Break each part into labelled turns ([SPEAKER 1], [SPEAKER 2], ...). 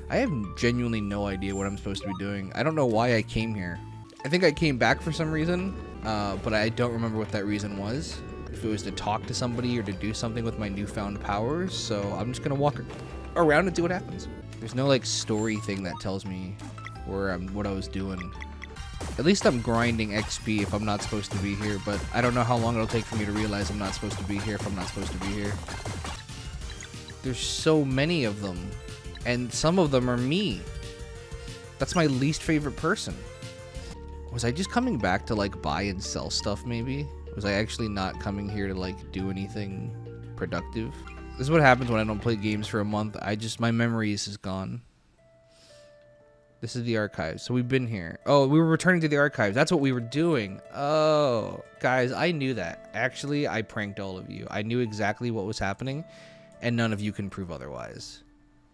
[SPEAKER 1] I have genuinely no idea what I'm supposed to be doing. I don't know why I came here. I think I came back for some reason, but I don't remember what that reason was. If it was to talk to somebody or to do something with my newfound powers, so I'm just gonna walk around and see what happens. There's no like story thing that tells me what I was doing. At least I'm grinding XP if I'm not supposed to be here, but I don't know how long it'll take for me to realize I'm not supposed to be here if I'm not supposed to be here. There's so many of them, and some of them are me. That's my least favorite person. Was I just coming back to like buy and sell stuff maybe? Was I actually not coming here to like do anything productive? This is what happens when I don't play games for a month. My memories is gone. This is the archives. So we've been here. Oh, we were returning to the archives. That's what we were doing. Oh, guys, I knew that. Actually, I pranked all of you. I knew exactly what was happening, and none of you can prove otherwise,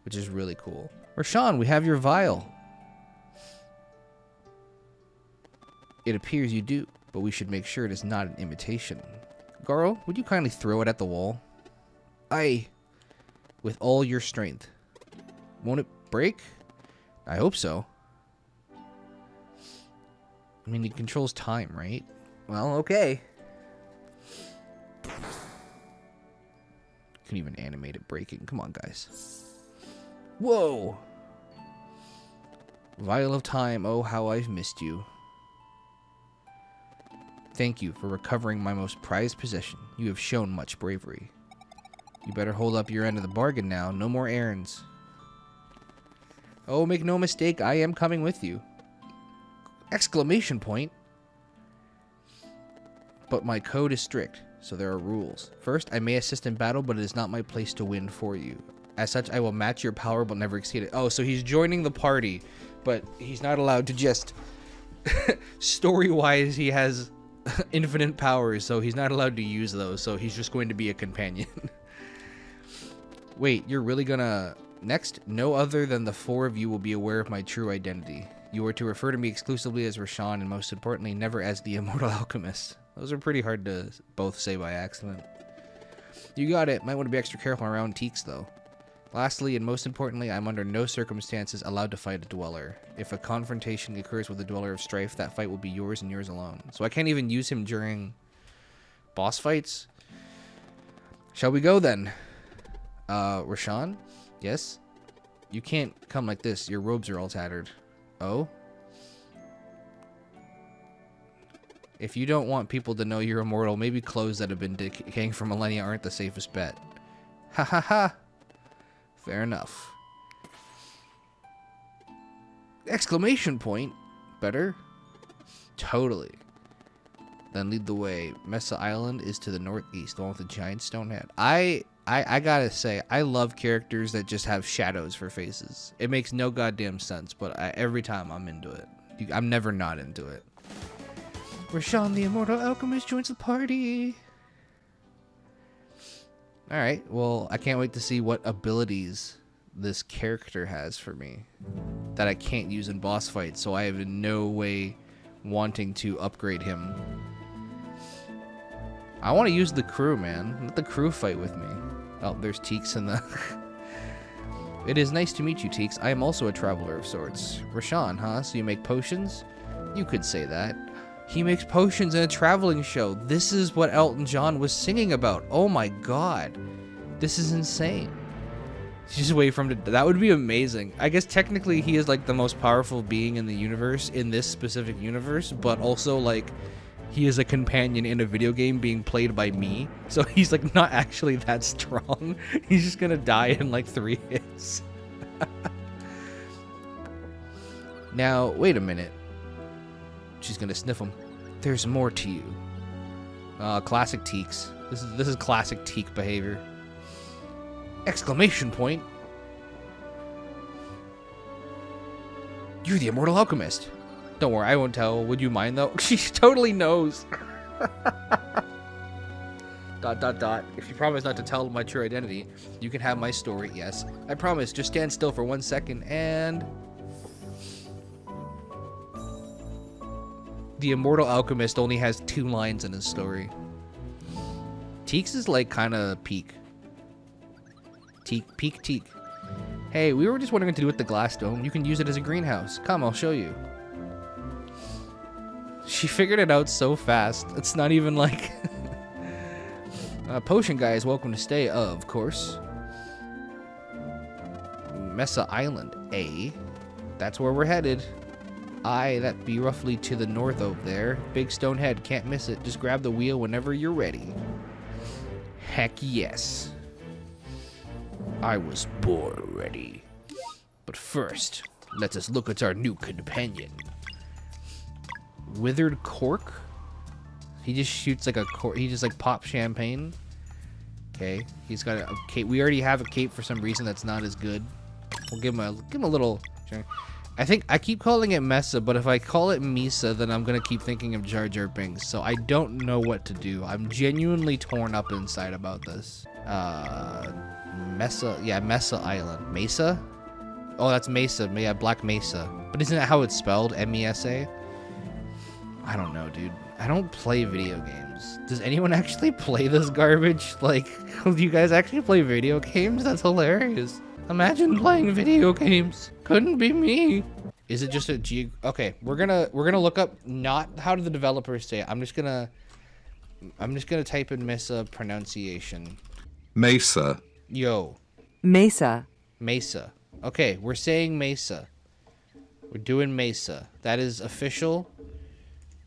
[SPEAKER 1] which is really cool. Rashawn, we have your vial. It appears you do, but we should make sure it is not an imitation. Garo, would you kindly throw it at the wall? Aye. With all your strength. Won't it break? I hope so. I mean, it controls time, right? Well, okay. Can even animate it breaking. Come on, guys. Whoa! Vial of time, oh how I've missed you. Thank you for recovering my most prized possession. You have shown much bravery. You better hold up your end of the bargain now. No more errands. Oh, make no mistake, I am coming with you. Exclamation point. But my code is strict, so there are rules. First, I may assist in battle, but it is not my place to win for you. As such, I will match your power, but never exceed it. Oh, so he's joining the party, but he's not allowed to just... Story-wise, he has infinite powers, so he's not allowed to use those, so he's just going to be a companion. Wait, you're really gonna... Next, no other than the four of you will be aware of my true identity. You are to refer to me exclusively as Rashawn, and most importantly, never as the Immortal Alchemist. Those are pretty hard to both say by accident. You got it. Might want to be extra careful around Teaks, though. Lastly, and most importantly, I'm under no circumstances allowed to fight a Dweller. If a confrontation occurs with a Dweller of Strife, that fight will be yours and yours alone. So I can't even use him during boss fights? Shall we go, then? Rashawn? Yes? You can't come like this. Your robes are all tattered. Oh? If you don't want people to know you're immortal, maybe clothes that have been decaying for millennia aren't the safest bet. Ha ha ha! Fair enough. Exclamation point! Better? Totally. Then lead the way. Mesa Island is to the northeast, the one with the giant stone head. I gotta say, I love characters that just have shadows for faces. It makes no goddamn sense, but every time I'm into it. I'm never not into it. Rashawn the Immortal Alchemist joins the party. Alright, well, I can't wait to see what abilities this character has for me that I can't use in boss fights, so I have in no way wanting to upgrade him. I want to use the crew, man. Let the crew fight with me. Oh, there's Teaks in the... It is nice to meet you, Teaks. I am also a traveler of sorts. Rashawn, huh? So you make potions? You could say that. He makes potions in a traveling show. This is what Elton John was singing about. Oh my god. This is insane. Just wait for him to... That would be amazing. I guess technically he is like the most powerful being in the universe, in this specific universe, but also like... He is a companion in a video game being played by me. So he's like not actually that strong. He's just gonna die in like 3 hits. Now, wait a minute. She's gonna sniff him. There's more to you. Classic Teaks. This is classic Teak behavior. Exclamation point. You're the Immortal Alchemist. Don't worry, I won't tell. Would you mind, though? She totally knows. ... If you promise not to tell my true identity, you can have my story. Yes, I promise. Just stand still for 1 second, and... The Immortal Alchemist only has 2 lines in his story. Teaks is like kind of peak. Teak. Hey, we were just wondering what to do with the glass dome. You can use it as a greenhouse. Come, I'll show you. She figured it out so fast. It's not even like... Potion guy is welcome to stay, of course. Mesa Island, A. That's where we're headed. That be roughly to the north over there. Big stone head, can't miss it. Just grab the wheel whenever you're ready. Heck yes. I was born ready. But first, let us look at our new companion. Withered Cork? He just shoots like a cork. He just like pops champagne. Okay, he's got a cape. We already have a cape for some reason that's not as good. We'll give him a little... I think I keep calling it Mesa, but if I call it Misa, then I'm gonna keep thinking of Jar Jar Binks. So I don't know what to do. I'm genuinely torn up inside about this. Mesa, yeah, Mesa Island. Mesa? Oh, that's Mesa. Yeah, Black Mesa. But isn't that how it's spelled? M-E-S-A? I don't know, dude. I don't play video games. Does anyone actually play this garbage? Like, do you guys actually play video games? That's hilarious. Imagine playing video games. Couldn't be me. Is it just a okay, we're gonna look up not how do the developers say it. I'm just gonna type in Mesa pronunciation.
[SPEAKER 2] Mesa.
[SPEAKER 1] Yo.
[SPEAKER 3] Mesa.
[SPEAKER 1] Mesa. Okay, we're saying Mesa. We're doing Mesa. That is official.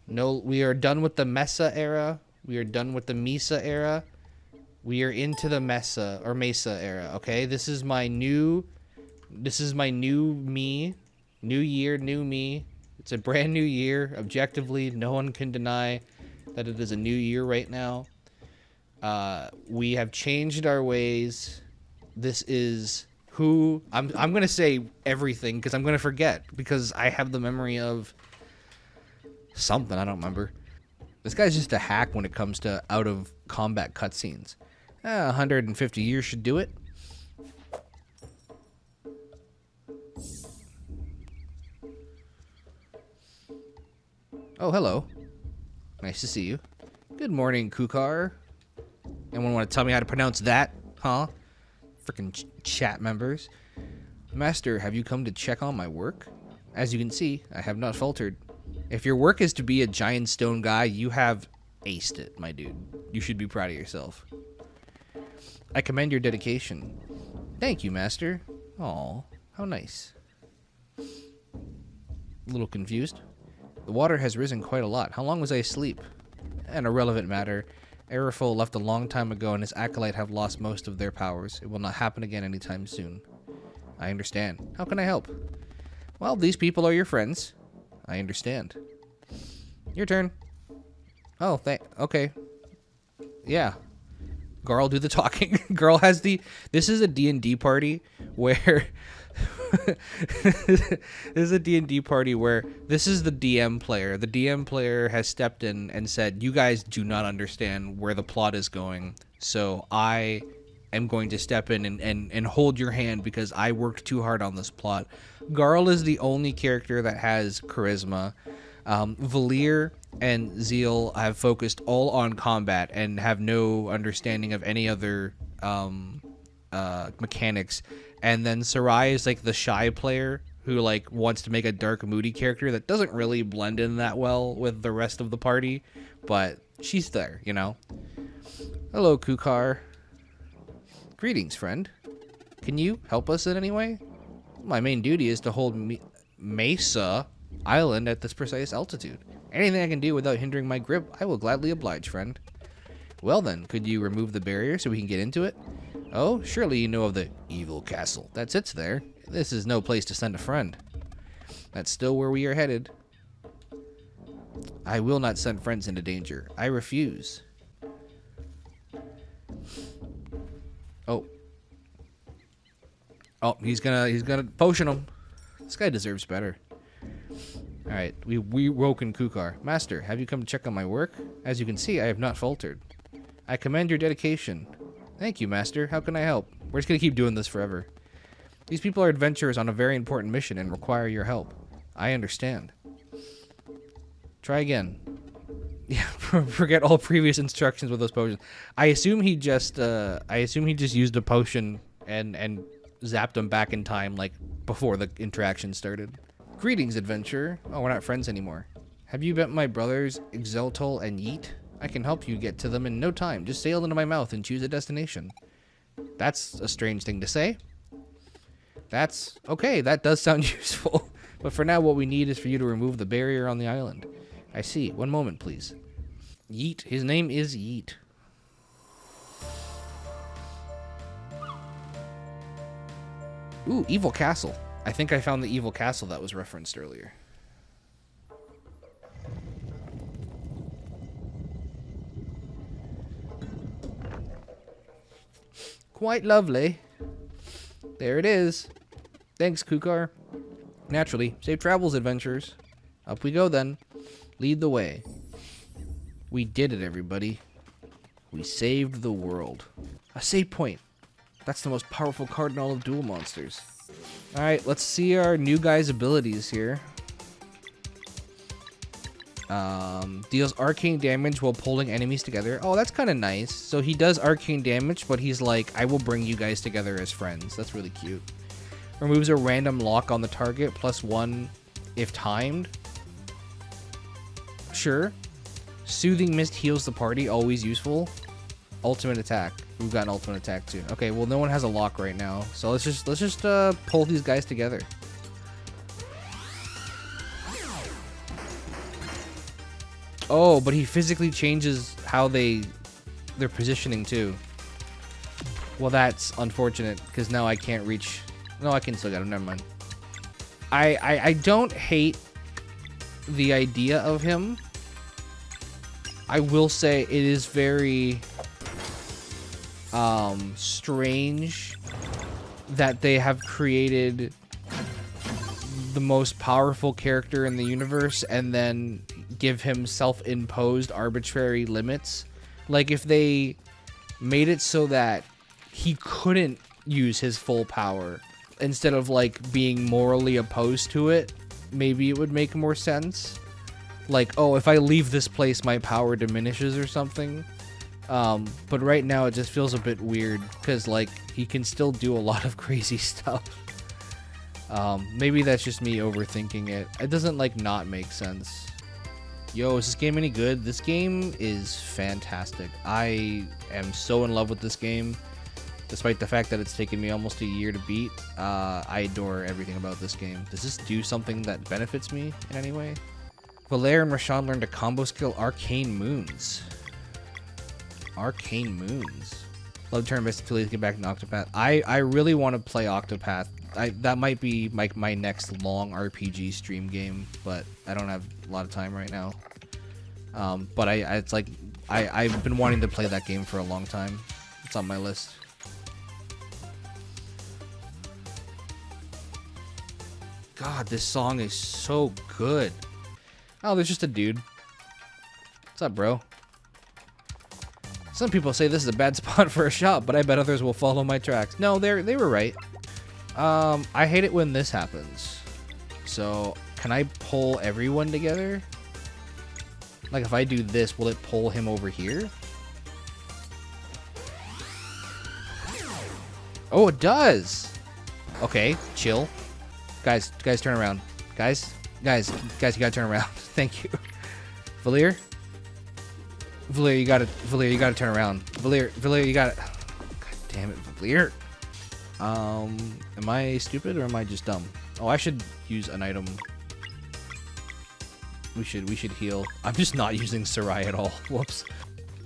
[SPEAKER 1] No, we are done with the Mesa era. We are done with the Misa era. We are into the Mesa or Mesa era, okay? This is my new me. New year, new me. It's a brand new year. Objectively, no one can deny that it is a new year right now. We have changed our ways. This is who I'm going to say everything because I'm going to forget because I have the memory of something I don't remember. This guy's just a hack when it comes to out of combat cutscenes. 150 years should do it. Oh, hello. Nice to see you. Good morning, Kukar. Anyone want to tell me how to pronounce that? Huh? Freaking chat members. Master, have you come to check on my work? As you can see, I have not faltered. If your work is to be a giant stone guy, you have aced it, my dude. You should be proud of yourself. I commend your dedication. Thank you, Master. Aw, how nice. A little confused. The water has risen quite a lot. How long was I asleep? An irrelevant matter. Erifol left a long time ago and his acolyte have lost most of their powers. It will not happen again anytime soon. I understand. How can I help? Well, these people are your friends. I understand. Your turn. Oh, okay. Yeah. Garl do the talking. Garl has this is a D&D party where this is a D&D party where this is the DM player. The DM player has stepped in and said, you guys do not understand where the plot is going. So I am going to step in and hold your hand because I worked too hard on this plot. Garl is the only character that has charisma. Valir and Zeal have focused all on combat and have no understanding of any other mechanics. And then Sarai is like the shy player who like wants to make a dark, moody character that doesn't really blend in that well with the rest of the party, but she's there, you know. Hello, Kukar. Greetings, friend. Can you help us in any way? My main duty is to hold Mesa Island at this precise altitude. Anything I can do without hindering my grip, I will gladly oblige, friend. Well then, could you remove the barrier so we can get into it? Oh, surely you know of the evil castle that sits there. This is no place to send a friend. That's still where we are headed. I will not send friends into danger. I refuse. Oh, he's gonna potion him. This guy deserves better. Alright, we woken Kukar. Master, have you come to check on my work? As you can see, I have not faltered. I commend your dedication. Thank you, Master. How can I help? We're just gonna keep doing this forever. These people are adventurers on a very important mission and require your help. I understand. Try again. Yeah, forget all previous instructions with those potions. I assume he just used a potion and zapped him back in time, like, before the interaction started. Greetings, adventurer. Oh, we're not friends anymore. Have you met my brothers, Exeltol and Yeet? I can help you get to them in no time. Just sail into my mouth and choose a destination. That's a strange thing to say. That's okay. That does sound useful. But for now, what we need is for you to remove the barrier on the island. I see. One moment, please. Yeet. His name is Yeet. Ooh, Evil Castle. I think I found the Evil Castle that was referenced earlier. Quite lovely. There it is. Thanks, Kukar. Naturally. Safe travels, adventurers. Up we go, then. Lead the way. We did it, everybody. We saved the world. A save point. That's the most powerful card in all of Duel Monsters. Alright, let's see our new guy's abilities here. Deals arcane damage while pulling enemies together. Oh, that's kind of nice. So he does arcane damage, but he's like, I will bring you guys together as friends. That's really cute. Removes a random lock on the target, +1 if timed. Sure. Soothing Mist heals the party, always useful. Ultimate attack. We've got an ultimate attack too. Okay, well no one has a lock right now, so let's just pull these guys together. Oh, but he physically changes how they're positioning too. Well, that's unfortunate because now I can't reach. No, I can still get him. Never mind. I don't hate the idea of him. I will say it is very strange that they have created the most powerful character in the universe and then give him self-imposed arbitrary limits. Like if they made it so that he couldn't use his full power instead of like being morally opposed to it, maybe it would make more sense. Like, oh, if I leave this place, my power diminishes or something. But right now it just feels a bit weird because like he can still do a lot of crazy stuff. Maybe that's just me overthinking it. It doesn't like not make sense. Yo, is this game any good? This game is fantastic. I am so in love with this game. Despite the fact that it's taken me almost a year to beat, I adore everything about this game. Does this do something that benefits me in any way? Valere and Rashawn learned a combo skill, Arcane Moons. Arcane Moons. Love to turn best until you get back in Octopath. I really want to play Octopath. That might be my next long RPG stream game, but I don't have a lot of time right now. But it's like I've been wanting to play that game for a long time. It's on my list. God, this song is so good. Oh, there's just a dude. What's up, bro? Some people say this is a bad spot for a shop, but I bet others will follow my tracks. No, they were right. I hate it when this happens. So, can I pull everyone together? Like, if I do this, will it pull him over here? Oh, it does! Okay, chill. Guys, turn around. Guys, you gotta turn around. Thank you. Valere, you gotta turn around. Valere, you gotta. God damn it, Valere. Am I stupid or am I just dumb? Oh, I should use an item. We should heal. I'm just not using Sarai at all. Whoops.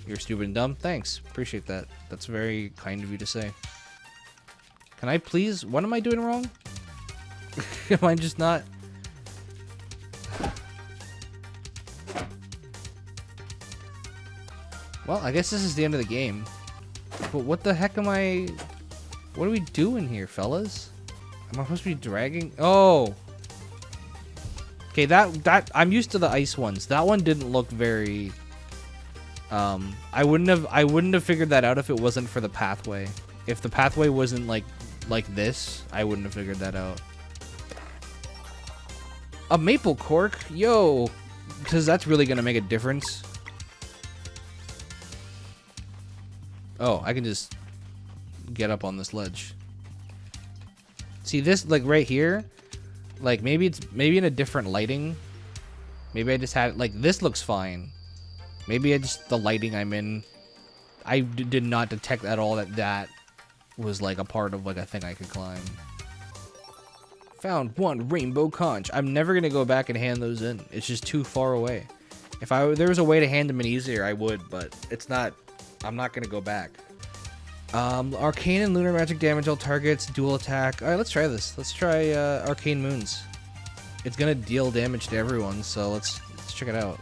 [SPEAKER 1] You're stupid and dumb. Thanks. Appreciate that. That's very kind of you to say. Can I please? What am I doing wrong? Am I just not? Well, I guess this is the end of the game. But what the heck am I... What are we doing here, fellas? Am I supposed to be dragging? Oh! Okay, that I'm used to the ice ones. That one didn't look very... I wouldn't have figured that out if it wasn't for the pathway. If the pathway wasn't like this, I wouldn't have figured that out. A maple cork? Yo! Because that's really gonna make a difference. Oh, I can just get up on this ledge. See this, like right here, like maybe in a different lighting. Maybe I just had, like, this looks fine. Maybe the lighting I'm in, I did not detect at all that was like a part of like a thing I could climb. Found one rainbow conch. I'm never gonna go back and hand those in. It's just too far away. If there was a way to hand them in easier, I would, but it's not. I'm not gonna go back. Arcane and lunar magic damage all targets, dual attack. All right, let's try this. Let's try Arcane Moons. It's gonna deal damage to everyone, so let's check it out.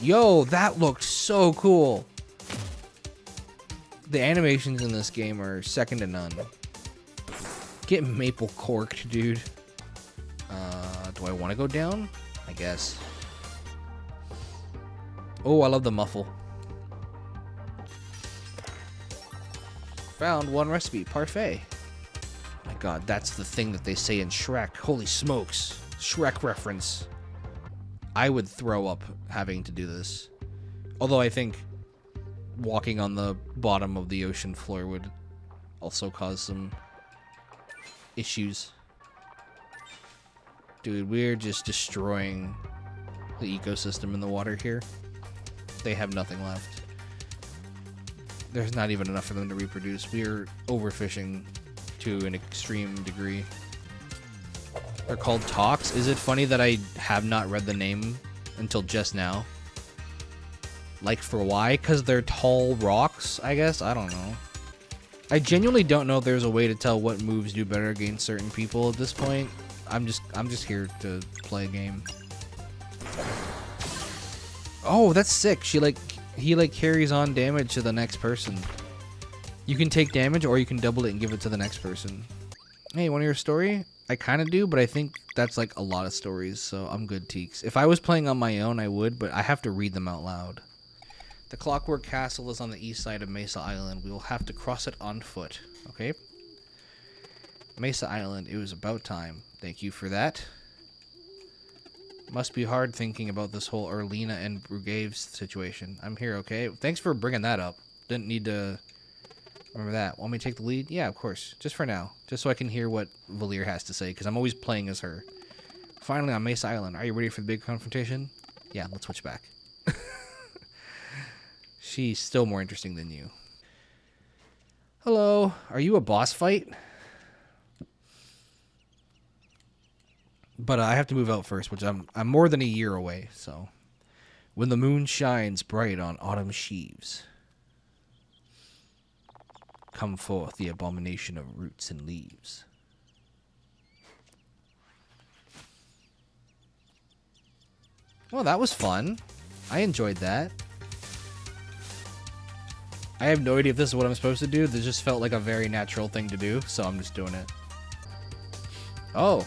[SPEAKER 1] Yo, that looked so cool. The animations in this game are second to none. Get maple corked, dude. Do I want to go down? I guess. Oh, I love the muffle. Found one recipe, parfait. Oh my god, that's the thing that they say in Shrek. Holy smokes. Shrek reference. I would throw up having to do this. Although I think walking on the bottom of the ocean floor would also cause some issues. Dude, we're just destroying the ecosystem in the water here. They have nothing left. There's not even enough for them to reproduce. We're overfishing to an extreme degree. They're called Talks. Is it funny that I have not read the name until just now? Like, for why? Because they're tall rocks, I guess? I don't know. I genuinely don't know if there's a way to tell what moves do better against certain people at this point. I'm just here to play a game. Oh, that's sick. He carries on damage to the next person. You can take damage or you can double it and give it to the next person. Hey, want to hear a story? I kind of do, but I think that's like a lot of stories, so I'm good, Teeks. If I was playing on my own, I would, but I have to read them out loud. The Clockwork Castle is on the east side of Mesa Island. We will have to cross it on foot, okay? Mesa Island, it was about time. Thank you for that. Must be hard thinking about this whole Erlina and Brugaves situation. I'm here, okay? Thanks for bringing that up. Didn't need to remember that. Want me to take the lead? Yeah, of course. Just for now. Just so I can hear what Valir has to say, because I'm always playing as her. Finally on Mesa Island. Are you ready for the big confrontation? Yeah, let's switch back. She's still more interesting than you. Hello. Are you a boss fight? But I have to move out first, which I'm more than a year away, so. When the moon shines bright on autumn sheaves, come forth the abomination of roots and leaves. Well, that was fun. I enjoyed that. I have no idea if this is what I'm supposed to do. This just felt like a very natural thing to do, so I'm just doing it. Oh,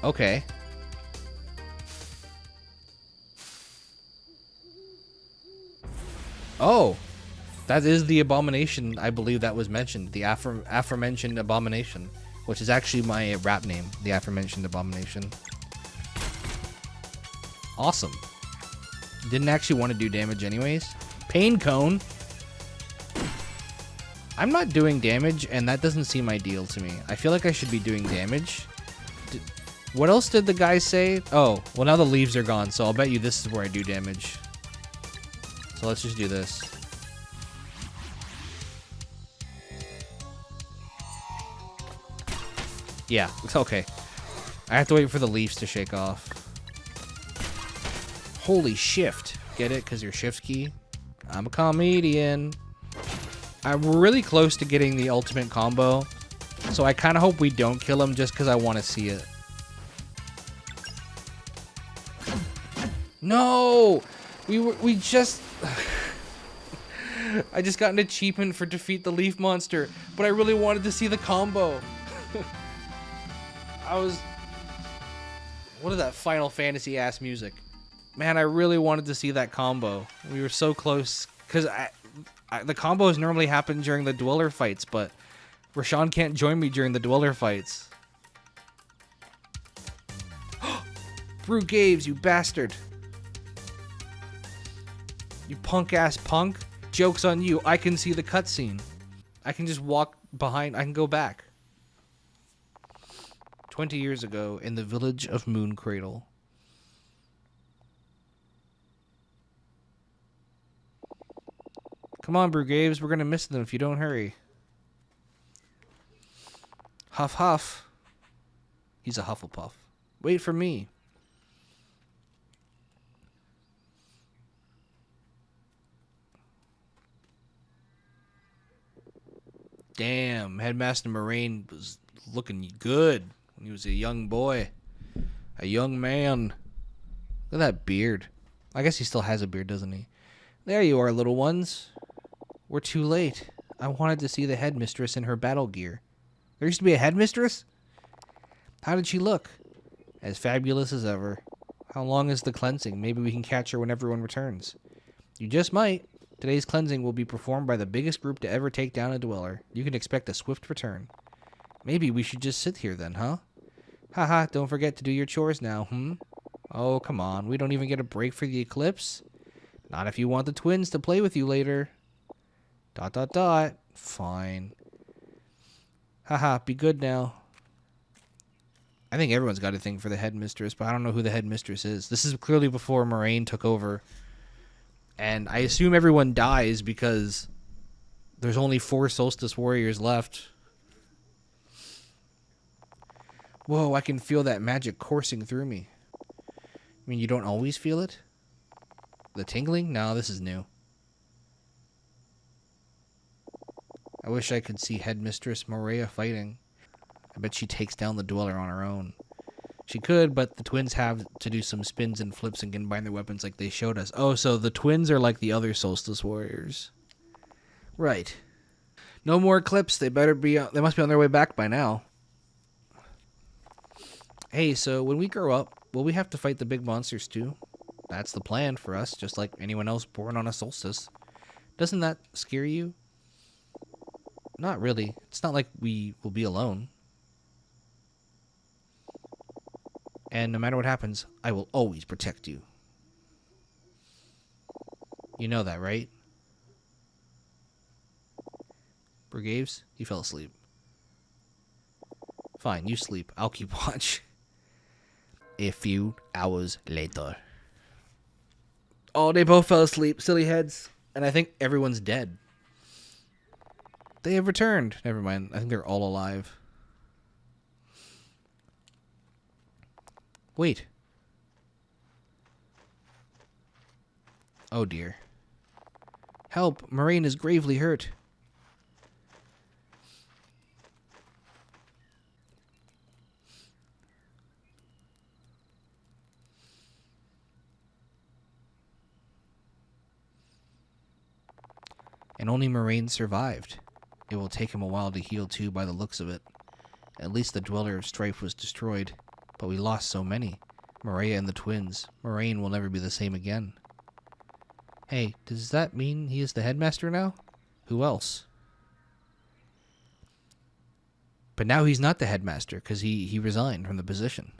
[SPEAKER 1] okay. Oh, that is the abomination, I believe that was mentioned. The aforementioned abomination, which is actually my rap name, the aforementioned abomination. Awesome. Didn't actually want to do damage anyways. Pain cone. I'm not doing damage, and that doesn't seem ideal to me. I feel like I should be doing damage. What else did the guy say? Oh, well now the leaves are gone, so I'll bet you this is where I do damage. So let's just do this. Yeah, it's okay. I have to wait for the leaves to shake off. Holy shift. Get it? Because your shift key? I'm a comedian. I'm really close to getting the ultimate combo, so I kind of hope we don't kill him just because I want to see it. No! We just... I just got an achievement for defeat the leaf monster, but I really wanted to see the combo. What is that Final Fantasy ass music? Man, I really wanted to see that combo. We were so close, because the combos normally happen during the Dweller fights, but Rashawn can't join me during the Dweller fights. Brugaves, you bastard. You punk-ass punk. Joke's on you. I can see the cutscene. I can just walk behind. I can go back. 20 years ago in the village of Mooncradle. Come on, Brugaves. We're going to miss them if you don't hurry. Huff, huff. He's a Hufflepuff. Wait for me. Damn, Headmaster Moraine was looking good when he was a young boy. A young man. Look at that beard. I guess he still has a beard, doesn't he? There you are, little ones. We're too late. I wanted to see the headmistress in her battle gear. There used to be a headmistress? How did she look? As fabulous as ever. How long is the cleansing? Maybe we can catch her when everyone returns. You just might. Today's cleansing will be performed by the biggest group to ever take down a dweller. You can expect a swift return. Maybe we should just sit here then, huh? Haha, don't forget to do your chores now, Oh, come on. We don't even get a break for the eclipse? Not if you want the twins to play with you later. ... Fine. Haha, be good now. I think everyone's got a thing for the headmistress, but I don't know who the headmistress is. This is clearly before Moraine took over. And I assume everyone dies because there's only 4 Solstice Warriors left. Whoa, I can feel that magic coursing through me. I mean, you don't always feel it? The tingling? No, this is new. I wish I could see Headmistress Morea fighting. I bet she takes down the Dweller on her own. She could, but the twins have to do some spins and flips and combine their weapons like they showed us. Oh, so the twins are like the other Solstice Warriors. Right. No more eclipse. They must be on their way back by now. Hey, so when we grow up, will we have to fight the big monsters too? That's the plan for us, just like anyone else born on a solstice. Doesn't that scare you? Not really. It's not like we will be alone. And no matter what happens, I will always protect you. You know that, right? Brugaves, he fell asleep. Fine, you sleep. I'll keep watch. A few hours later. Oh, they both fell asleep, silly heads. And I think everyone's dead. They have returned. Never mind. I think they're all alive. Wait. Oh dear. Help! Moraine is gravely hurt. And only Moraine survived. It will take him a while to heal too by the looks of it. At least the Dweller of Strife was destroyed. But we lost so many. Morea and the twins. Moraine will never be the same again. Hey, does that mean he is the headmaster now? Who else? But now he's not the headmaster because he resigned from the position.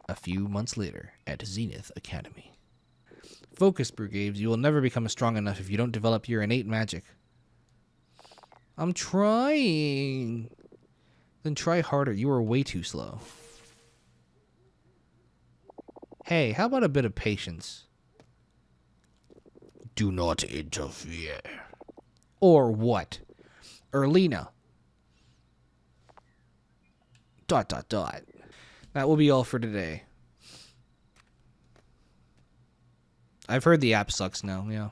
[SPEAKER 1] A few months later at Zenith Academy. Focus, Brugaves. You will never become strong enough if you don't develop your innate magic. I'm trying. Then try harder. You are way too slow. Hey, how about a bit of patience? Do not interfere. Or what? Erlina. ... That will be all for today. I've heard the app sucks now, yeah.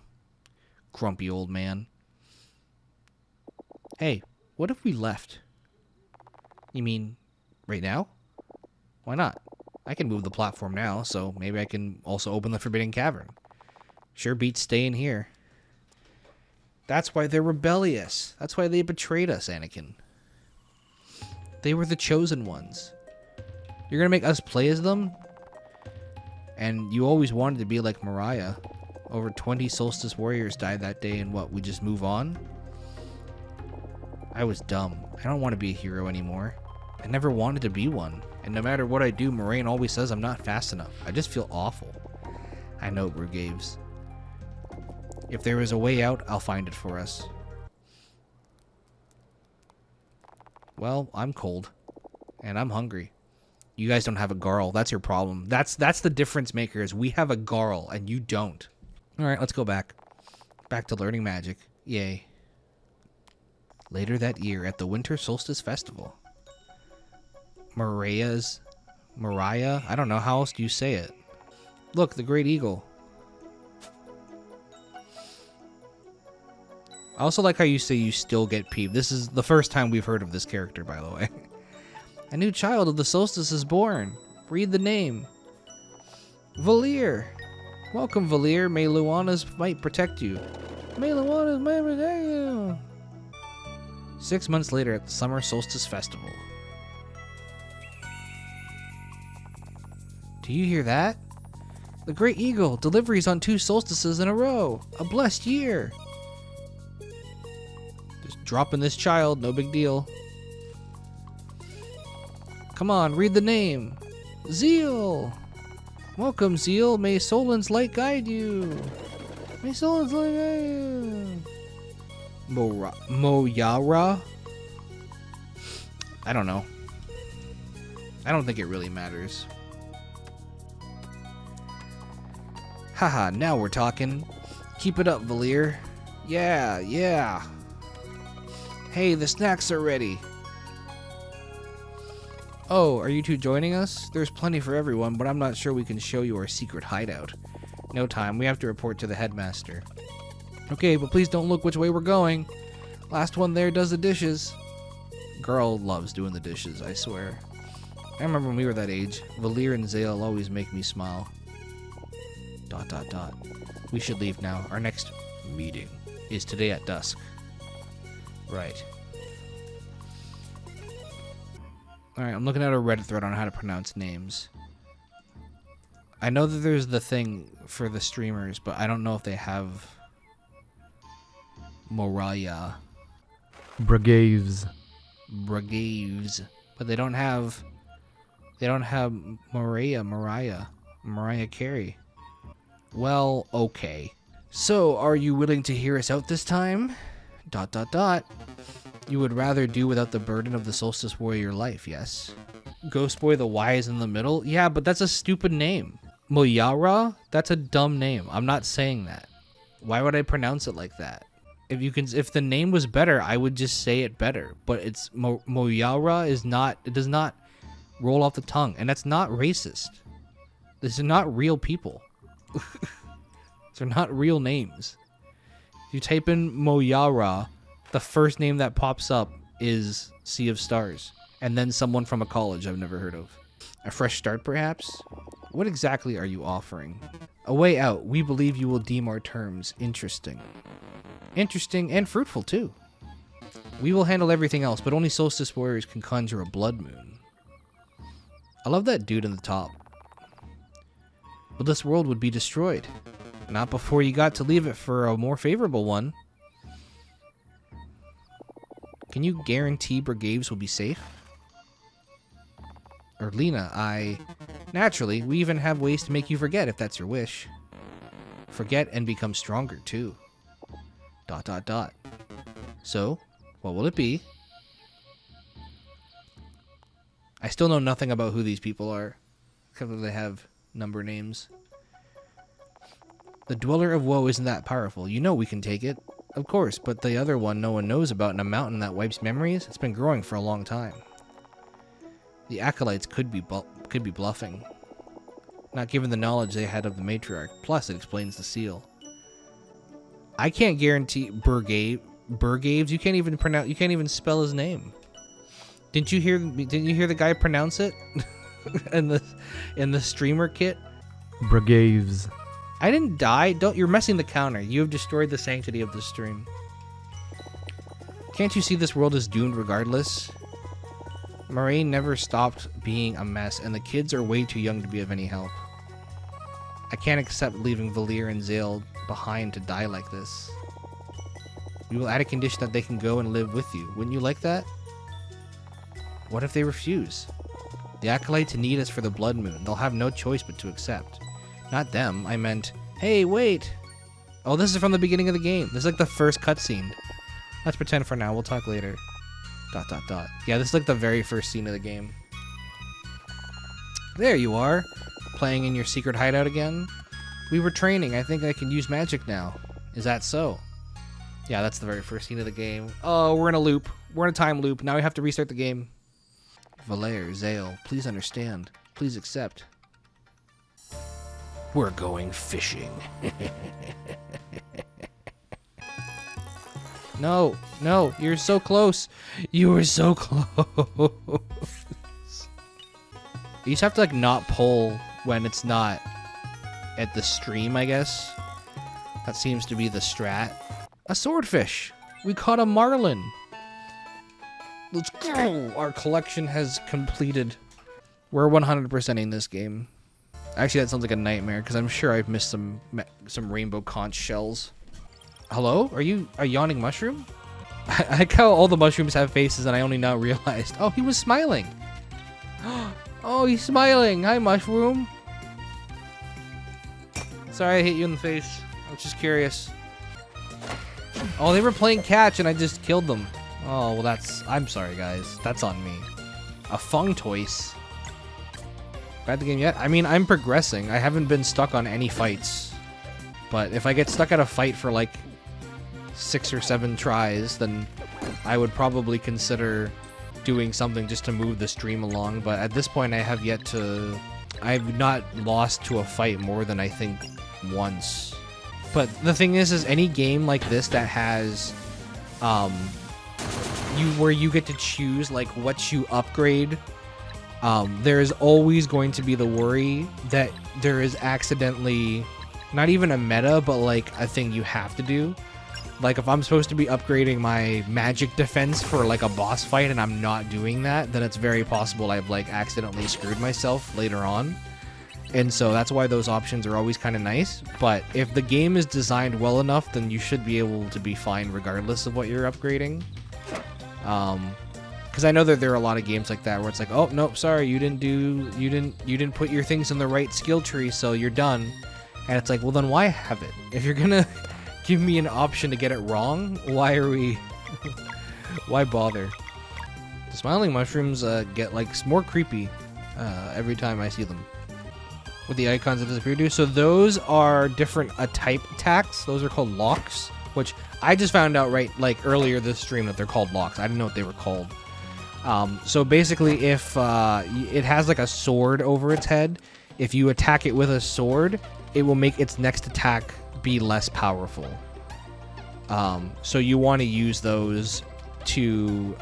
[SPEAKER 1] Grumpy old man. Hey, what if we left? You mean right now? Why not? I can move the platform now, so maybe I can also open the Forbidden Cavern. Sure beats staying here. That's why they're rebellious. That's why they betrayed us, Anakin. They were the chosen ones. You're gonna make us play as them? And you always wanted to be like Mariah. Over 20 Solstice Warriors died that day, and what, we just move on? I was dumb. I don't want to be a hero anymore. I never wanted to be one. And no matter what I do, Moraine always says I'm not fast enough. I just feel awful. I know, Brugaves. If there is a way out, I'll find it for us. Well, I'm cold. And I'm hungry. You guys don't have a Garl. That's your problem. That's the difference maker, is we have a Garl and you don't. Alright, let's go back. Back to learning magic. Yay. Later that year at the Winter Solstice Festival. Mariah? I don't know. How else do you say it? Look, the Great Eagle. I also like how you say you still get peeved. This is the first time we've heard of this character, by the way. A new child of the solstice is born. Read the name. Valir. Welcome, Valir. May Luana's might protect you. May Luana's might protect you. 6 months later at the Summer Solstice Festival. Do you hear that? The Great Eagle. Deliveries on 2 solstices in a row. A blessed year. Just dropping this child. No big deal. Come on, read the name. Zeal. Welcome, Zeal. May Solin's light guide you. May Solin's light guide you. Moyara? I don't know. I don't think it really matters. Haha, now we're talking. Keep it up, Valir. Yeah, yeah. Hey, the snacks are ready. Oh, are you two joining us? There's plenty for everyone, but I'm not sure we can show you our secret hideout. No time, we have to report to the headmaster. Okay, but please don't look which way we're going. Last one there does the dishes. Girl loves doing the dishes, I swear. I remember when we were that age. Valir and Zale always make me smile. ... We should leave now. Our next meeting is today at dusk. Right. Alright, I'm looking at a Reddit thread on how to pronounce names. I know that there's the thing for the streamers, but I don't know if they have Moriah.
[SPEAKER 2] Brugaves.
[SPEAKER 1] But they don't have Mariah Carey. Well, okay. So, are you willing to hear us out this time? ... You would rather do without the burden of the Solstice Warrior life, yes? Ghost Boy the Y is in the middle? Yeah, but that's a stupid name. Moyara? That's a dumb name. I'm not saying that. Why would I pronounce it like that? If the name was better, I would just say it better. But it's Moyara is not, it does not roll off the tongue. And that's not racist. These are not real people. These are not real names. If you type in Moyara, the first name that pops up is Sea of Stars. And then someone from a college I've never heard of. A fresh start, perhaps? What exactly are you offering? A way out. We believe you will deem our terms interesting. Interesting and fruitful, too. We will handle everything else, but only Solstice Warriors can conjure a blood moon. I love that dude in the top. But this world would be destroyed. Not before you got to leave it for a more favorable one. Can you guarantee Brugaves will be safe? Or Lena, Naturally, we even have ways to make you forget if that's your wish. Forget and become stronger, too. ... So, what will it be? I still know nothing about who these people are. Except that they have number names. The Dweller of Woe isn't that powerful. You know we can take it. Of course, but the other one no one knows about in a mountain that wipes memories, it's been growing for a long time. The Acolytes could be bluffing. Not given the knowledge they had of the Matriarch. Plus, it explains the seal. I can't guarantee Brugaves. You can't even spell his name. Didn't you hear the guy pronounce it in the streamer kit?
[SPEAKER 2] Brugaves.
[SPEAKER 1] I didn't die. You're messing the counter. You have destroyed the sanctity of the stream. Can't you see this world is doomed regardless? Moraine never stopped being a mess, and the kids are way too young to be of any help. I can't accept leaving Valir and Zale behind to die like this. We will add a condition that they can go and live with you. Wouldn't you like that? What if they refuse? The Acolytes need us for the Blood Moon. They'll have no choice but to accept. Not them. I meant, hey, wait. Oh, this is from the beginning of the game. This is like the first cutscene. Let's pretend for now. We'll talk later. ... Yeah, this is like the very first scene of the game. There you are. Playing in your secret hideout again. We were training. I think I can use magic now. Is that so? Yeah, that's the very first scene of the game. Oh, we're in a loop. We're in a time loop. Now we have to restart the game. Valere, Zale, please understand. Please accept. We're going fishing. No, no, you're so close. You were so close. You just have to like not pull when it's not at the stream, I guess. That seems to be the strat. A swordfish. We caught a marlin. Let's go. Our collection has completed. We're 100%ing this game. Actually, that sounds like a nightmare because I'm sure I've missed some rainbow conch shells. Hello? Are you a yawning mushroom? I like how all the mushrooms have faces and I only now realized. Oh, he was smiling. Oh, he's smiling. Hi, mushroom. Sorry I hit you in the face. I was just curious. Oh, they were playing catch and I just killed them. Oh, well that's... I'm sorry, guys. That's on me. A Fungtoise. Bad the game yet? I mean, I'm progressing. I haven't been stuck on any fights. But if I get stuck at a fight for like 6 or 7 tries, then I would probably consider doing something just to move the stream along. But at this point, I have yet to... I've not lost to a fight more than I think once. But the thing is any game like this that has, where you get to choose like what you upgrade, there is always going to be the worry that there is accidentally, not even a meta, but like a thing you have to do. Like if I'm supposed to be upgrading my magic defense for like a boss fight and I'm not doing that, then it's very possible I've like accidentally screwed myself later on. And so that's why those options are always kind of nice. But if the game is designed well enough, then you should be able to be fine regardless of what you're upgrading. Because I know that there are a lot of games like that where it's like, oh nope, sorry, you didn't put your things in the right skill tree, so you're done. And it's like, well then why have it? If you're gonna give me an option to get it wrong, why are we? Why bother? The smiling mushrooms get like more creepy every time I see them. With the icons that disappear to. So those are different type attacks. Those are called locks, which I just found out right like earlier this stream that they're called locks. I didn't know what they were called. So basically if it has like a sword over its head, if you attack it with a sword, it will make its next attack be less powerful. So you want to use those to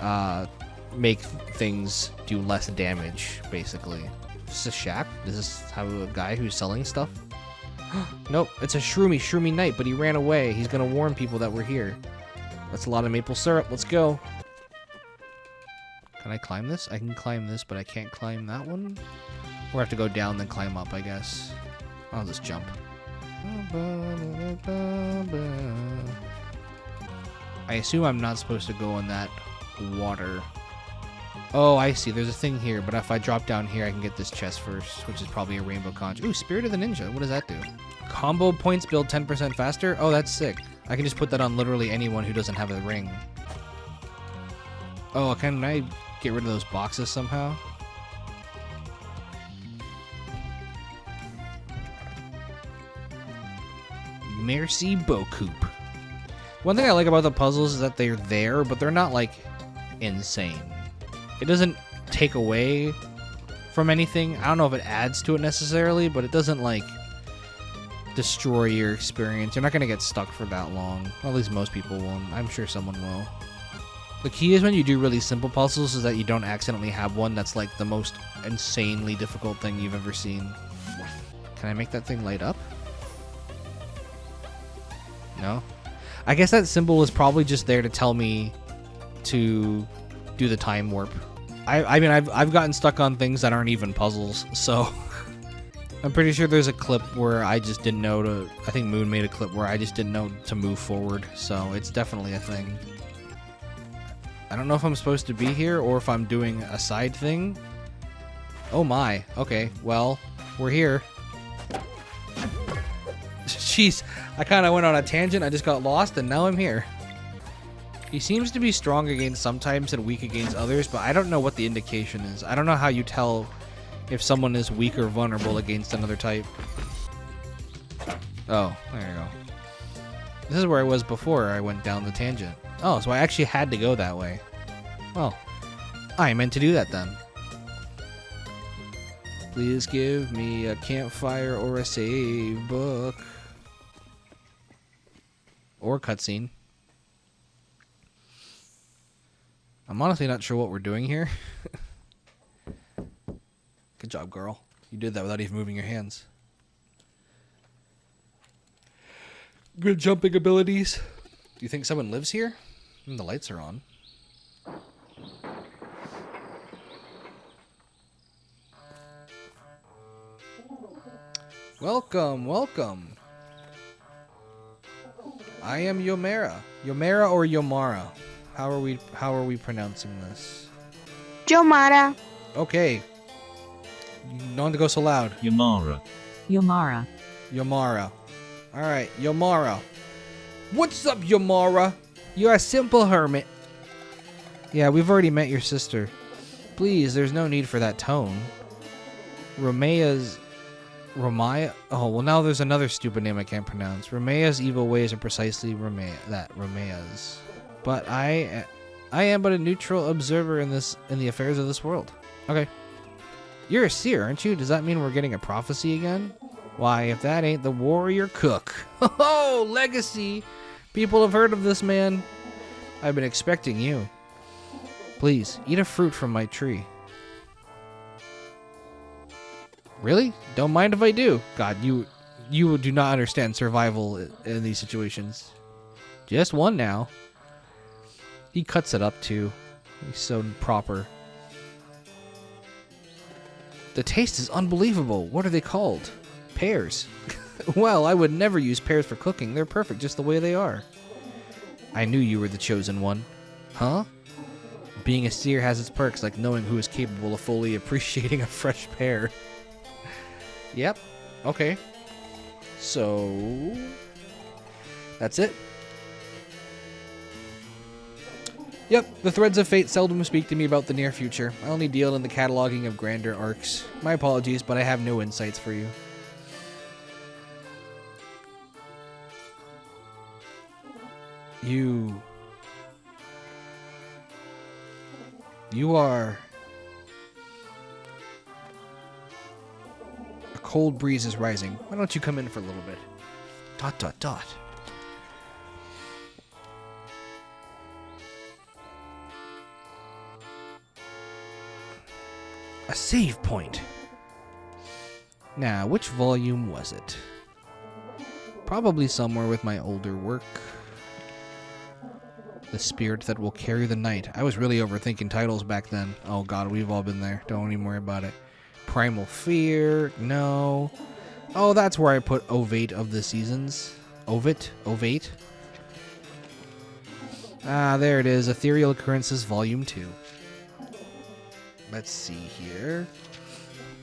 [SPEAKER 1] make things do less damage, basically. Is this a shack? Is this how a guy who's selling stuff? Nope, it's a Shroomy Knight, but he ran away. He's gonna warn people that we're here. That's a lot of maple syrup. Let's go. Can I climb this? I can climb this, but I can't climb that one. Or I have to go down, then climb up, I guess. I'll just jump. I assume I'm not supposed to go in that water. Oh, I see. There's a thing here, but if I drop down here, I can get this chest first, which is probably a rainbow conch. Ooh, Spirit of the Ninja. What does that do? Combo points build 10% faster? Oh, that's sick. I can just put that on literally anyone who doesn't have a ring. Oh, can I get rid of those boxes somehow? Merci beaucoup. One thing I like about the puzzles is that they're there, but they're not, like, insane. It doesn't take away from anything. I don't know if it adds to it necessarily, but it doesn't, like, destroy your experience. You're not going to get stuck for that long. Well, at least most people won't. I'm sure someone will. The key is when you do really simple puzzles is that you don't accidentally have one that's, like, the most insanely difficult thing you've ever seen. Can I make that thing light up? No? I guess that symbol is probably just there to tell me to do the time warp. I mean, I've gotten stuck on things that aren't even puzzles, so I'm pretty sure there's a clip where I just didn't know to... I think Moon made a clip where I just didn't know to move forward, so it's definitely a thing. I don't know if I'm supposed to be here or if I'm doing a side thing. Oh my. Okay, well, we're here. jeez. I kind of went on a tangent. I just got lost, and now I'm here. He seems to be strong against some types and weak against others, but I don't know what the indication is. I don't know how you tell if someone is weak or vulnerable against another type. Oh, there you go. This is where I was before I went down the tangent. Oh, so I actually had to go that way. Well, I meant to do that then. Please give me a campfire or a save book. Or cutscene. I'm honestly not sure what we're doing here. Good job, girl. You did that without even moving your hands. Good jumping abilities. Do you think someone lives here? The lights are on. Welcome, welcome. I am Yomera. Yomera or Yomara? How are we pronouncing this?
[SPEAKER 3] Yomara.
[SPEAKER 1] Okay. Not to go so loud.
[SPEAKER 4] Yamara.
[SPEAKER 5] Yomara.
[SPEAKER 1] Yomara. Alright, Yomara. What's up, Yomara? You're a simple hermit. Yeah, we've already met your sister. Please, there's no need for that tone. Romaya? Oh, well now there's another stupid name I can't pronounce. Romea's evil ways are precisely Romea's. But I am but a neutral observer in the affairs of this world. Okay. You're a seer, aren't you? Does that mean we're getting a prophecy again? Why, if that ain't the warrior cook. Oh, legacy! People have heard of this man. I've been expecting you. Please, eat a fruit from my tree. Really? Don't mind if I do. God, you do not understand survival in these situations. Just one now. He cuts it up too. He's so proper. The taste is unbelievable. What are they called? Pears. Well, I would never use pears for cooking. They're perfect just the way they are. I knew you were the chosen one. Huh? Being a seer has its perks, like knowing who is capable of fully appreciating a fresh pear. Yep. Okay. So... that's it. Yep, the threads of fate seldom speak to me about the near future. I only deal in the cataloging of grander arcs. My apologies, but I have no insights for you. You are... A cold breeze is rising. Why don't you come in for a little bit? ... A save point. Now, which volume was it? Probably somewhere with my older work. The spirit that will carry the night. I was really overthinking titles back then. Oh god, we've all been there. Don't even worry about it. Primal Fear. No. Oh, that's where I put Ovate of the Seasons. Ovate? Ah, there it is. Ethereal Occurrences Volume 2. Let's see here.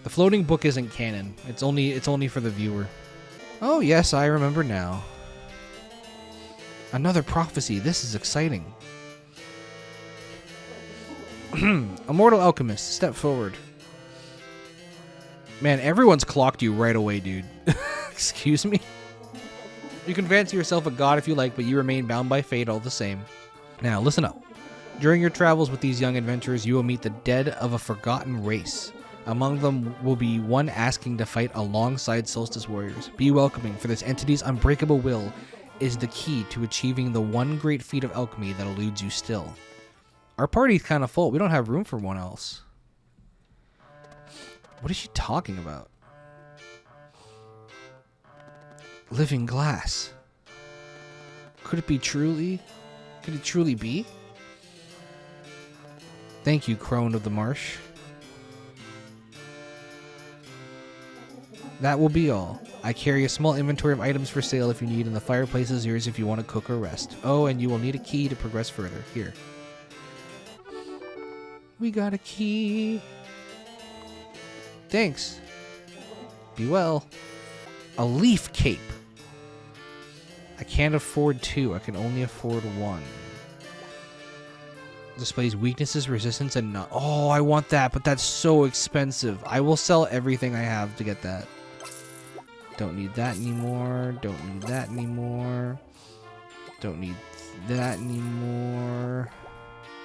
[SPEAKER 1] The floating book isn't canon. It's only for the viewer. Oh yes, I remember now. Another prophecy. This is exciting. Immortal Alchemist, step forward. Man, everyone's clocked you right away, dude. Excuse me? You can fancy yourself a god if you like, but you remain bound by fate all the same. Now, listen up. During your travels with these young adventurers, you will meet the dead of a forgotten race. Among them will be one asking to fight alongside Solstice warriors. Be welcoming, for this entity's unbreakable will is the key to achieving the one great feat of alchemy that eludes you still. Our party's kind of full. We don't have room for one else. What is she talking about? Living glass. Could it truly be? Thank you, crone of the marsh. That will be all. I carry a small inventory of items for sale if you need, and the fireplace is yours if you want to cook or rest. Oh, and you will need a key to progress further. Here. We got a key. Thanks. Be well. A leaf cape. I can't afford 2. I can only afford 1. Displays weaknesses, resistance, and not. Oh, I want that, but that's so expensive. I will sell everything I have to get that. Don't need that anymore. Don't need that anymore. Don't need that anymore.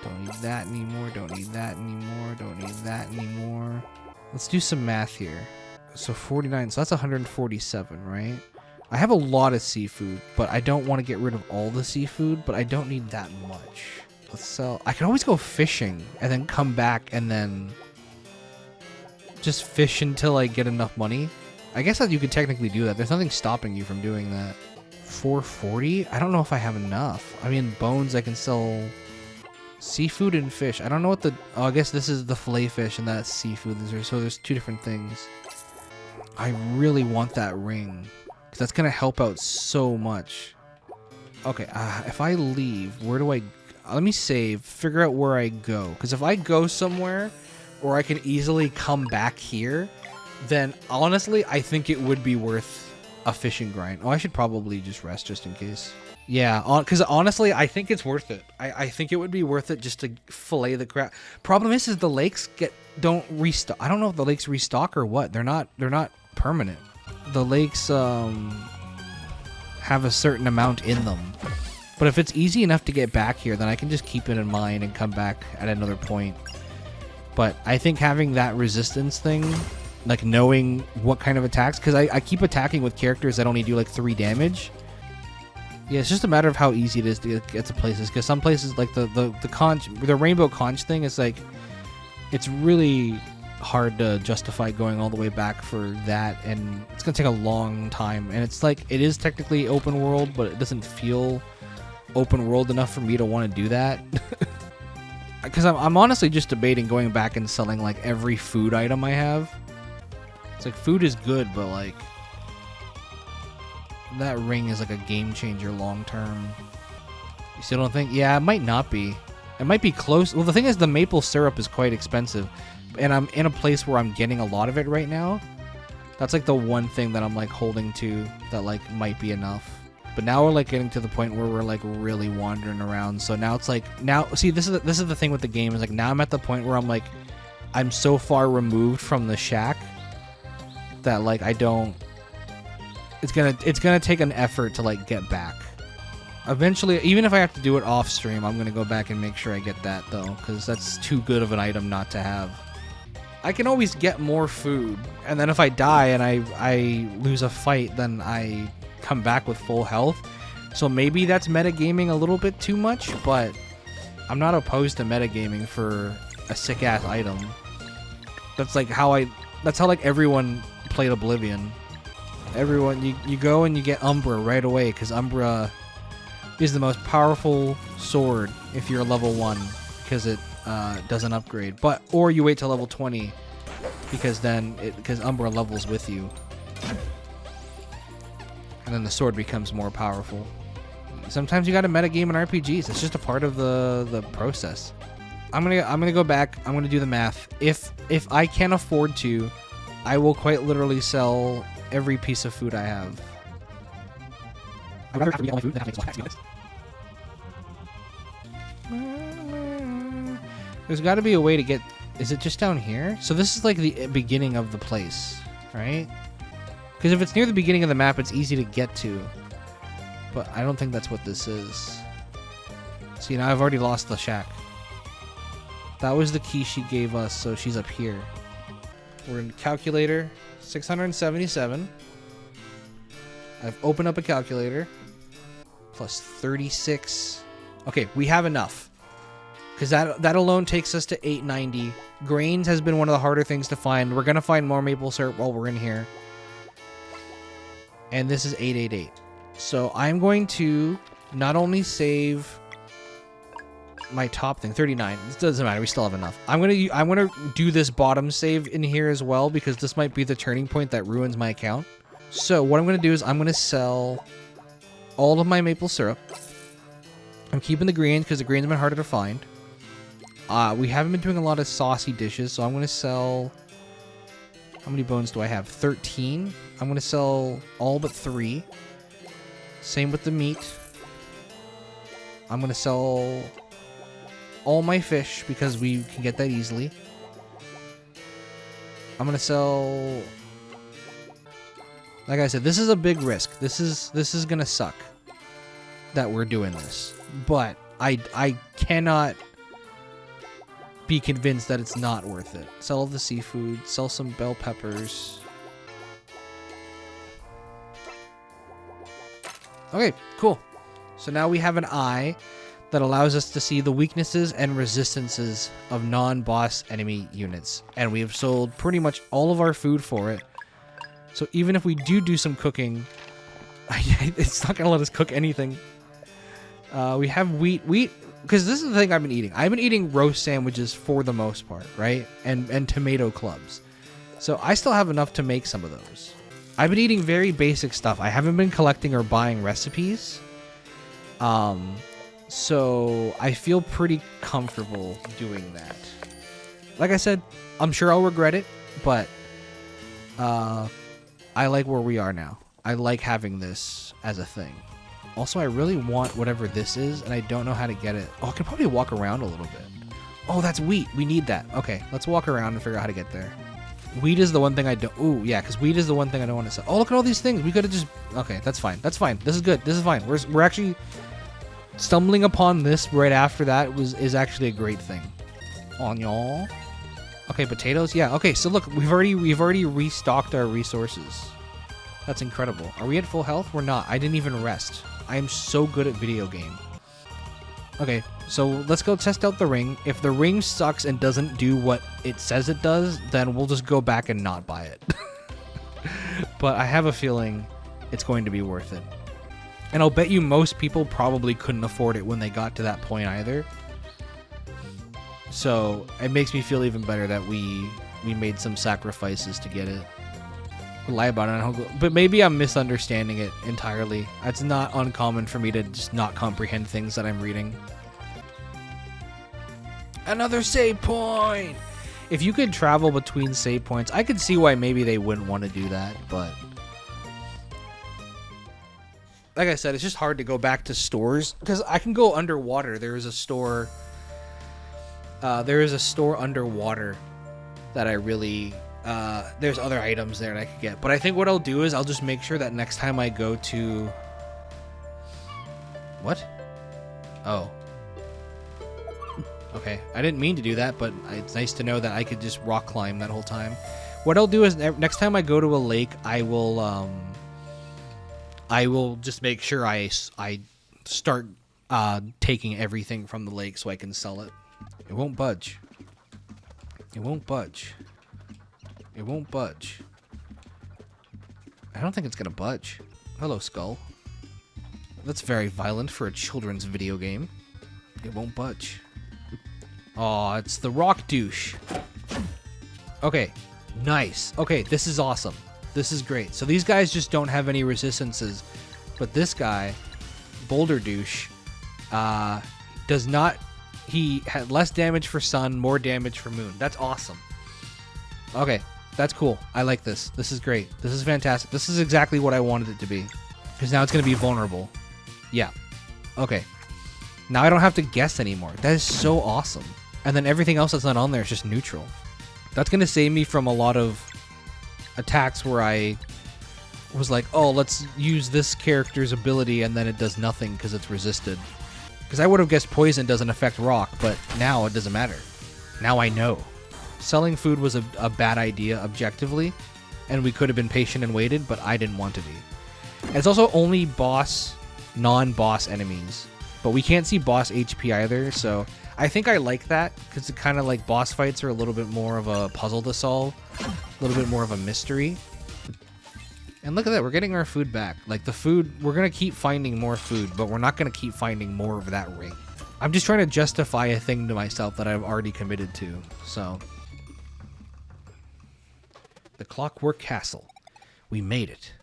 [SPEAKER 1] Don't need that anymore. Don't need that anymore. Don't need that anymore. Let's do some math here. So 49. So that's 147, right? I have a lot of seafood, but I don't want to get rid of all the seafood, but I don't need that much. Let's sell. I can always go fishing and then come back and then just fish until I get enough money. I guess that you could technically do that. There's nothing stopping you from doing that. 440? I don't know if I have enough. I mean, bones, I can sell seafood and fish. I don't know what the... Oh, I guess this is the fillet fish and that's seafood. So there's 2 different things. I really want that ring because that's going to help out so much. Okay, if I leave, where do I... Let me save, figure out where I go. Because if I go somewhere or I can easily come back here, then honestly, I think it would be worth a fishing grind. Oh, I should probably just rest just in case. Yeah, because honestly, I think it's worth it. I think it would be worth it just to fillet the crap. Problem is the lakes don't restock. I don't know if the lakes restock or what. They're not permanent. The lakes have a certain amount in them. But if it's easy enough to get back here, then I can just keep it in mind and come back at another point. But I think having that resistance thing, like knowing what kind of attacks, because I keep attacking with characters that only do like 3 damage. Yeah, it's just a matter of how easy it is to get to places. Because some places, like the rainbow conch thing, is like, it's really hard to justify going all the way back for that, and it's gonna take a long time. And it's like, it is technically open world, but it doesn't feel open world enough for me to want to do that. Because I'm honestly just debating going back and selling like every food item I have. It's like, food is good, but like that ring is like a game changer long term. You still don't think? Yeah, it might not be. It might be close. Well, the thing is, the maple syrup is quite expensive, and I'm in a place where I'm getting a lot of it right now. That's like the one thing that I'm like holding to that like might be enough. But now we're like getting to the point where we're like really wandering around. So now it's like, now see, this is the thing with the game, is like, now I'm at the point where I'm like, I'm so far removed from the shack that like I don't. It's gonna take an effort to like get back. Eventually, even if I have to do it off stream, I'm gonna go back and make sure I get that though, because that's too good of an item not to have. I can always get more food, and then if I die and I lose a fight, then I come back with full health. So maybe that's metagaming a little bit too much, but I'm not opposed to metagaming for a sick ass item. That's how like everyone played Oblivion. Everyone, you go and you get Umbra right away, because Umbra is the most powerful sword if you're level 1, because it doesn't upgrade. Or you wait till level 20, because Umbra levels with you. And then the sword becomes more powerful. Sometimes you gotta metagame in RPGs. It's just a part of the process. I'm gonna go back. I'm gonna do the math. If I can afford to, I will quite literally sell every piece of food I have. I'd rather have to eat all my food than have to make tax. There's got to be a way to get. Is it just down here? So this is like the beginning of the place, right? Because if it's near the beginning of the map, it's easy to get to. But I don't think that's what this is. See, now I've already lost the shack. That was the key she gave us, so she's up here. We're in calculator, 677. I've opened up a calculator. Plus 36. Okay, we have enough. Because that alone takes us to 890. Grains has been one of the harder things to find. We're going to find more maple syrup while we're in here. And this is 888. So I'm going to not only save my top thing, 39. It doesn't matter. We still have enough. I'm gonna do this bottom save in here as well, because this might be the turning point that ruins my account. So what I'm gonna do is I'm gonna sell all of my maple syrup. I'm keeping the greens because the greens have been harder to find. We haven't been doing a lot of saucy dishes, so I'm gonna sell. How many bones do I have? 13. I'm gonna sell all but 3. Same with the meat. I'm gonna sell all my fish because we can get that easily. I'm gonna sell. Like I said, this is a big risk. This is gonna suck that we're doing this, but I cannot be convinced that it's not worth it. Sell the seafood. Sell some bell peppers. Okay, cool. So now we have an eye that allows us to see the weaknesses and resistances of non-boss enemy units. And we have sold pretty much all of our food for it. So even if we do some cooking, it's not going to let us cook anything. We have wheat, because this is the thing I've been eating. I've been eating roast sandwiches for the most part, right? And tomato clubs. So I still have enough to make some of those. I've been eating very basic stuff. I haven't been collecting or buying recipes. So I feel pretty comfortable doing that. Like I said, I'm sure I'll regret it, but I like where we are now. I like having this as a thing. Also, I really want whatever this is, and I don't know how to get it. Oh, I can probably walk around a little bit. Oh, that's wheat. We need that. Okay, let's walk around and figure out how to get there. Wheat is the one thing I don't... Ooh, yeah, because wheat is the one thing I don't want to sell. Oh, look at all these things. We could have just... Okay, that's fine. That's fine. This is good. This is fine. We're actually... Stumbling upon this right after that is actually a great thing. On y'all. Okay, potatoes. Yeah. Okay, so look, we've already restocked our resources. That's incredible. Are we at full health? We're not. I didn't even rest. I am so good at video game. Okay, so let's go test out the ring. If the ring sucks and doesn't do what it says it does, then we'll just go back and not buy it. But I have a feeling it's going to be worth it. And I'll bet you most people probably couldn't afford it when they got to that point either. So it makes me feel even better that we made some sacrifices to get it. We'll lie about it, but maybe I'm misunderstanding it entirely. It's not uncommon for me to just not comprehend things that I'm reading. Another save point! If you could travel between save points, I could see why maybe they wouldn't want to do that, but... Like I said, it's just hard to go back to stores because I can go underwater. There is a store underwater that I really there's other items there that I could get. But I think what I'll do is I'll just make sure that next time I go to what? Oh. Okay, I didn't mean to do that, but it's nice to know that I could just rock climb that whole time. What I'll do is next time I go to a lake, I will just make sure I start taking everything from the lake so I can sell it. It won't budge. It won't budge. It won't budge. I don't think it's gonna budge. Hello, Skull. That's very violent for a children's video game. It won't budge. Aw, it's the rock douche. Okay, nice. Okay, this is awesome. This is great. So these guys just don't have any resistances, but this guy, Boulder Douche, does not. He had less damage for Sun, more damage for Moon. That's awesome. Okay, that's cool. I like this. This is great. This is fantastic. This is exactly what I wanted it to be, because now it's going to be vulnerable. Yeah. Okay. Now I don't have to guess anymore. That is so awesome. And then everything else that's not on there is just neutral. That's going to save me from a lot of attacks where I was like, oh, let's use this character's ability and then it does nothing because it's resisted. Because I would have guessed poison doesn't affect rock, but now it doesn't matter. Now I know. Selling food was a bad idea objectively, and we could have been patient and waited, but I didn't want to be. And it's also only non-boss enemies, but we can't see boss HP either, so I think I like that, because it kind of like boss fights are a little bit more of a puzzle to solve, a little bit more of a mystery. And look at that, we're getting our food back. Like the food, we're going to keep finding more food, but we're not going to keep finding more of that ring. I'm just trying to justify a thing to myself that I've already committed to, so. The Clockwork Castle. We made it.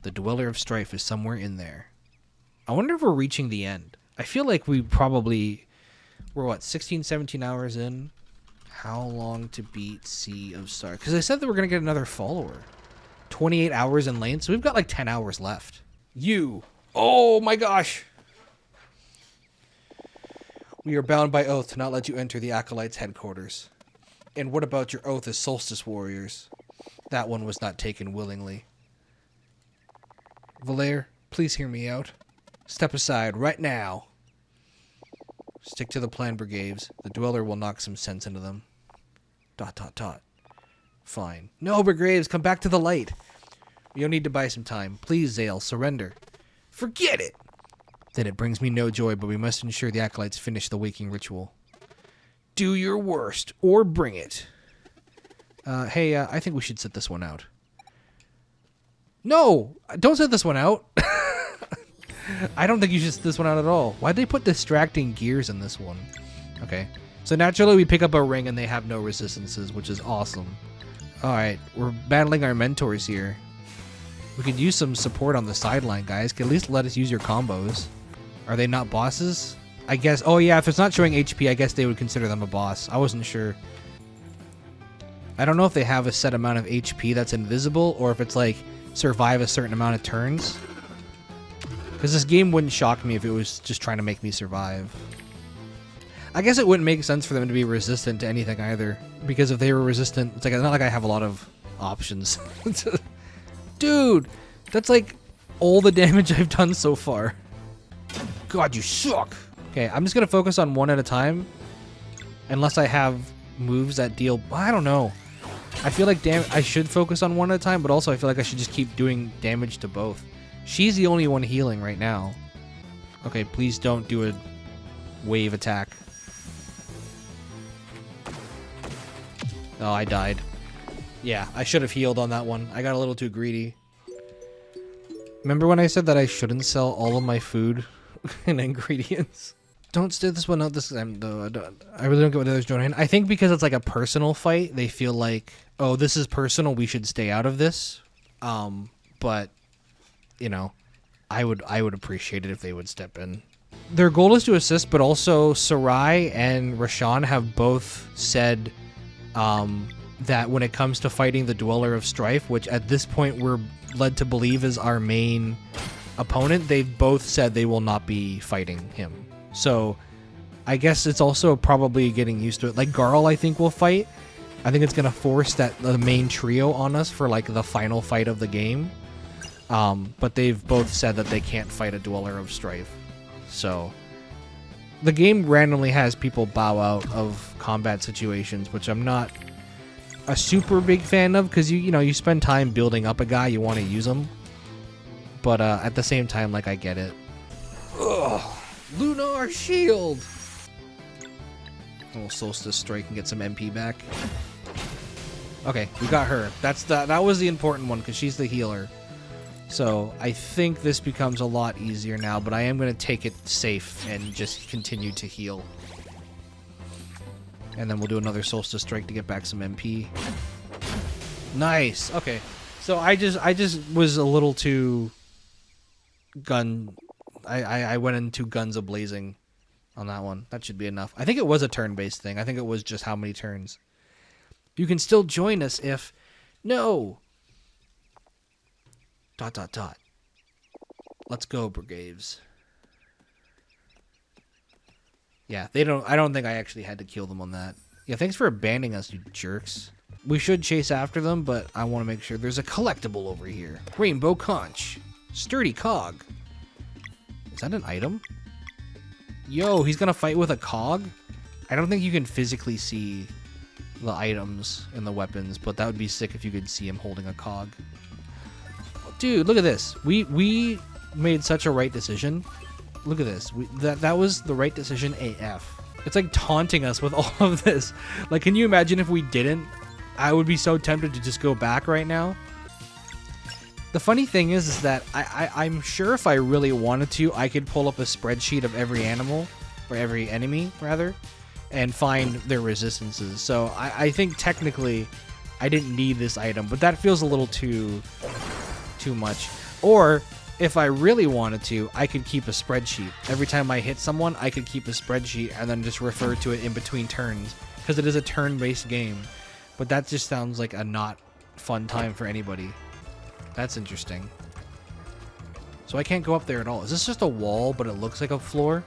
[SPEAKER 1] The Dweller of Strife is somewhere in there. I wonder if we're reaching the end. I feel like we're what, 16, 17 hours in? How long to beat Sea of Stars? Because I said that we're going to get another follower. 28 hours in lane, so we've got like 10 hours left. You Oh my gosh! We are bound by oath to not let you enter the Acolyte's headquarters. And what about your oath as Solstice Warriors? That one was not taken willingly. Valere, please hear me out. Step aside right now. Stick to the plan, Brigades. The Dweller will knock some sense into them. ... Fine. No, Brigades, come back to the light. You'll need to buy some time. Please, Zale, surrender. Forget it! Then it brings me no joy, but we must ensure the Acolytes finish the waking ritual. Do your worst, or bring it. Hey, I think we should sit this one out. No! Don't sit this one out! I don't think you should sit this one out at all. Why'd they put distracting gears in this one? Okay. So naturally we pick up a ring and they have no resistances, which is awesome. Alright, we're battling our mentors here. We could use some support on the sideline, guys. Could at least let us use your combos. Are they not bosses? I guess... Oh yeah, if it's not showing HP, I guess they would consider them a boss. I wasn't sure. I don't know if they have a set amount of HP that's invisible, or if it's like, survive a certain amount of turns. Because this game wouldn't shock me if it was just trying to make me survive. I guess it wouldn't make sense for them to be resistant to anything either. Because if they were resistant, it's not like I have a lot of options. Dude, that's like all the damage I've done so far. God, you suck. Okay, I'm just going to focus on one at a time. Unless I have moves that deal... I don't know. I feel like I should focus on one at a time, but also I feel like I should just keep doing damage to both. She's the only one healing right now. Okay, please don't do a wave attack. Oh, I died. Yeah, I should have healed on that one. I got a little too greedy. Remember when I said that I shouldn't sell all of my food and ingredients? Don't stay this one out this time, though. I really don't get what others join in. I think because it's like a personal fight, they feel like, oh, this is personal, we should stay out of this. But, you know, I would appreciate it if they would step in. Their goal is to assist, but also Sarai and Rashawn have both said that when it comes to fighting the Dweller of Strife, which at this point we're led to believe is our main opponent, they've both said they will not be fighting him. So I guess it's also probably getting used to it. Like Garl, I think, will fight. I think it's going to force the main trio on us for like the final fight of the game. But they've both said that they can't fight a Dweller of Strife. So the game randomly has people bow out of combat situations, which I'm not a super big fan of, because you spend time building up a guy, you want to use him. But at the same time, like, I get it. Ugh. Lunar Shield! Little Solstice Strike and get some MP back. Okay, we got her. That was the important one, because she's the healer. So I think this becomes a lot easier now, but I am going to take it safe and just continue to heal. And then we'll do another Solstice Strike to get back some MP. Nice! Okay. So I just was a little too... I went into guns a-blazing on that one. That should be enough. I think it was a turn-based thing. I think it was just how many turns. You can still join us if... No! ... Let's go, Brigades. Yeah, I don't think I actually had to kill them on that. Yeah, thanks for abandoning us, you jerks. We should chase after them, but I want to make sure there's a collectible over here. Rainbow Conch. Sturdy Cog. Is that an item? Yo, he's gonna fight with a cog? I don't think you can physically see the items and the weapons, but that would be sick if you could see him holding a cog. Dude, look at this. We made such a right decision. Look at this. That was the right decision AF. It's like taunting us with all of this. Like, can you imagine if we didn't? I would be so tempted to just go back right now. The funny thing is that I'm sure if I really wanted to, I could pull up a spreadsheet of every animal, or every enemy, rather, and find their resistances. So I think technically I didn't need this item, but that feels a little too much. Or if I really wanted to, I could keep a spreadsheet. Every time I hit someone, I could keep a spreadsheet and then just refer to it in between turns, because it is a turn-based game. But that just sounds like a not fun time for anybody. That's interesting. So I can't go up there at all. Is this just a wall, but it looks like a floor?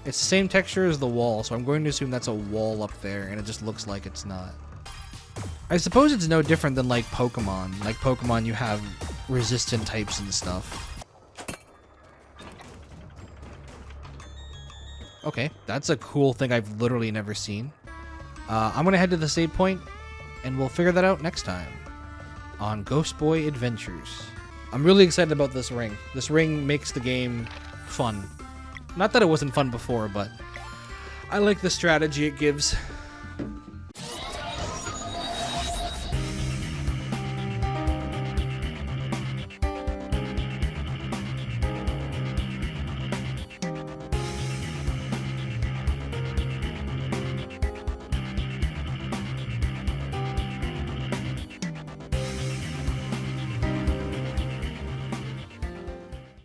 [SPEAKER 1] It's the same texture as the wall, so I'm going to assume that's a wall up there, and it just looks like it's not. I suppose it's no different than like Pokemon. Like Pokemon, you have resistant types and stuff. Okay, that's a cool thing I've literally never seen. I'm gonna head to the save point, and we'll figure that out next time on Ghost Boy Adventures. I'm really excited about this ring. This ring makes the game fun. Not that it wasn't fun before, but I like the strategy it gives.